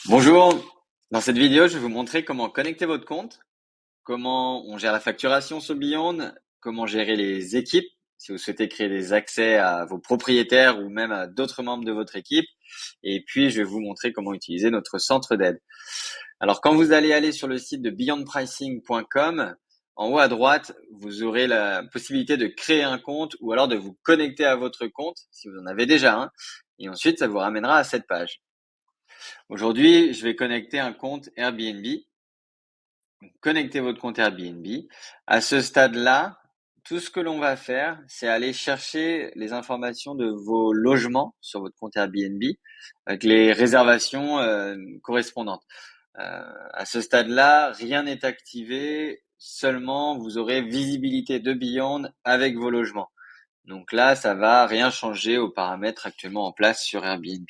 Bonjour, dans cette vidéo, je vais vous montrer comment connecter votre compte, comment on gère la facturation sur Beyond, comment gérer les équipes, si vous souhaitez créer des accès à vos propriétaires ou même à d'autres membres de votre équipe. Et puis, je vais vous montrer comment utiliser notre centre d'aide. Alors, quand vous allez aller sur le site de beyondpricing.com, en haut à droite, vous aurez la possibilité de créer un compte ou alors de vous connecter à votre compte, si vous en avez déjà un. Et ensuite, ça vous ramènera à cette page. Aujourd'hui, je vais connecter un compte Airbnb. Connectez votre compte Airbnb. À ce stade-là, tout ce que l'on va faire, c'est aller chercher les informations de vos logements sur votre compte Airbnb avec les réservations correspondantes. À ce stade-là, rien n'est activé, seulement vous aurez visibilité de Beyond avec vos logements. Donc là, ça va rien changer aux paramètres actuellement en place sur Airbnb.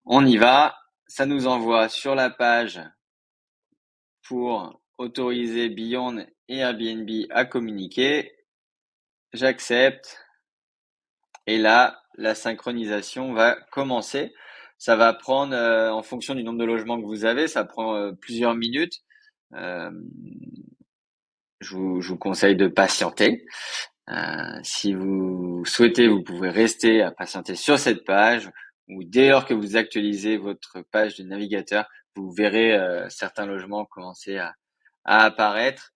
On y va, ça nous envoie sur la page pour autoriser Beyond et Airbnb à communiquer. J'accepte. Et là, la synchronisation va commencer. Ça va prendre, en fonction du nombre de logements que vous avez, ça prend plusieurs minutes. Euh, je vous conseille de patienter. Si vous souhaitez, vous pouvez rester à patienter sur cette page ou dès lors que vous actualisez votre page de navigateur, vous verrez certains logements commencer à apparaître.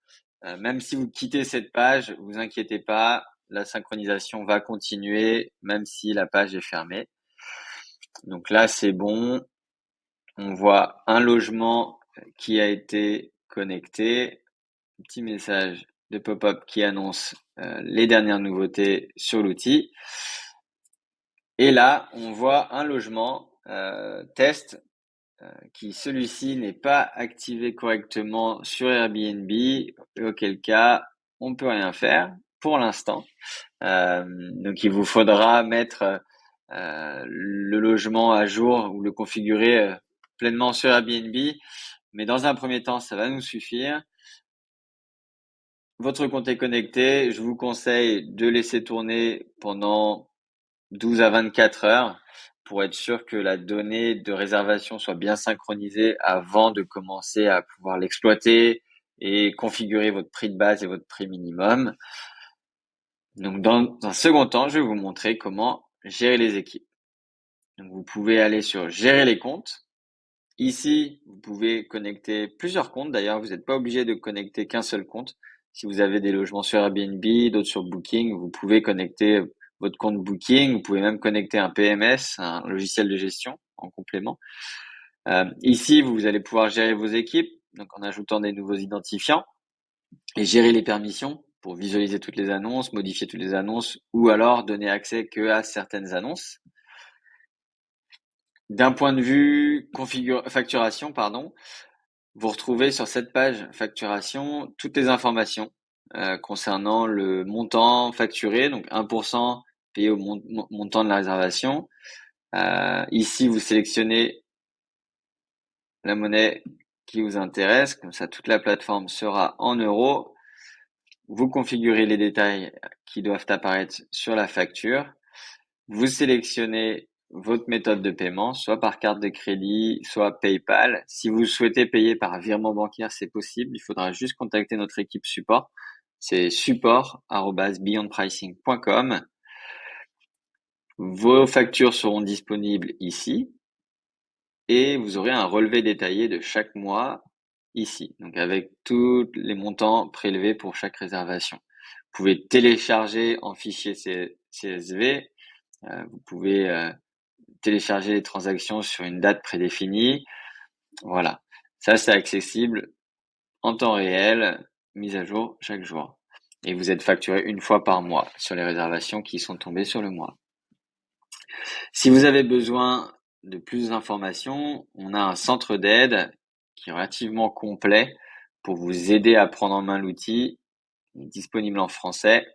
Même si vous quittez cette page, vous inquiétez pas, la synchronisation va continuer même si la page est fermée. Donc là, c'est bon. On voit un logement qui a été connecté. Petit message de pop-up qui annonce les dernières nouveautés sur l'outil. Et là, on voit un logement test qui celui-ci n'est pas activé correctement sur Airbnb, auquel cas on peut rien faire pour l'instant. Donc il vous faudra mettre le logement à jour ou le configurer pleinement sur Airbnb, mais dans un premier temps, ça va nous suffire. Votre compte est connecté, je vous conseille de laisser tourner pendant 12 à 24 heures pour être sûr que la donnée de réservation soit bien synchronisée avant de commencer à pouvoir l'exploiter et configurer votre prix de base et votre prix minimum. Donc, dans un second temps, je vais vous montrer comment gérer les équipes. Donc, vous pouvez aller sur Gérer les comptes. Ici, vous pouvez connecter plusieurs comptes. D'ailleurs, vous n'êtes pas obligé de connecter qu'un seul compte. Si vous avez des logements sur Airbnb, d'autres sur Booking, vous pouvez connecter votre compte Booking. Vous pouvez même connecter un PMS, un logiciel de gestion en complément. Ici, vous allez pouvoir gérer vos équipes, donc en ajoutant des nouveaux identifiants et gérer les permissions pour visualiser toutes les annonces, modifier toutes les annonces ou alors donner accès que à certaines annonces. D'un point de vue facturation, pardon, vous retrouvez sur cette page facturation toutes les informations concernant le montant facturé, donc 1% payé au montant de la réservation. Ici, vous sélectionnez la monnaie qui vous intéresse, comme ça toute la plateforme sera en euros. Vous configurez les détails qui doivent apparaître sur la facture. Vous sélectionnez votre méthode de paiement, soit par carte de crédit, soit PayPal. Si vous souhaitez payer par virement bancaire, c'est possible. Il faudra juste contacter notre équipe support. C'est support@beyondpricing.com. Vos factures seront disponibles ici et vous aurez un relevé détaillé de chaque mois ici, donc avec tous les montants prélevés pour chaque réservation. Vous pouvez télécharger en fichier CSV. Vous pouvez télécharger les transactions sur une date prédéfinie. Voilà. Ça, c'est accessible en temps réel, mise à jour chaque jour. Et vous êtes facturé une fois par mois sur les réservations qui sont tombées sur le mois. Si vous avez besoin de plus d'informations, on a un centre d'aide qui est relativement complet pour vous aider à prendre en main l'outil. Il est disponible en français.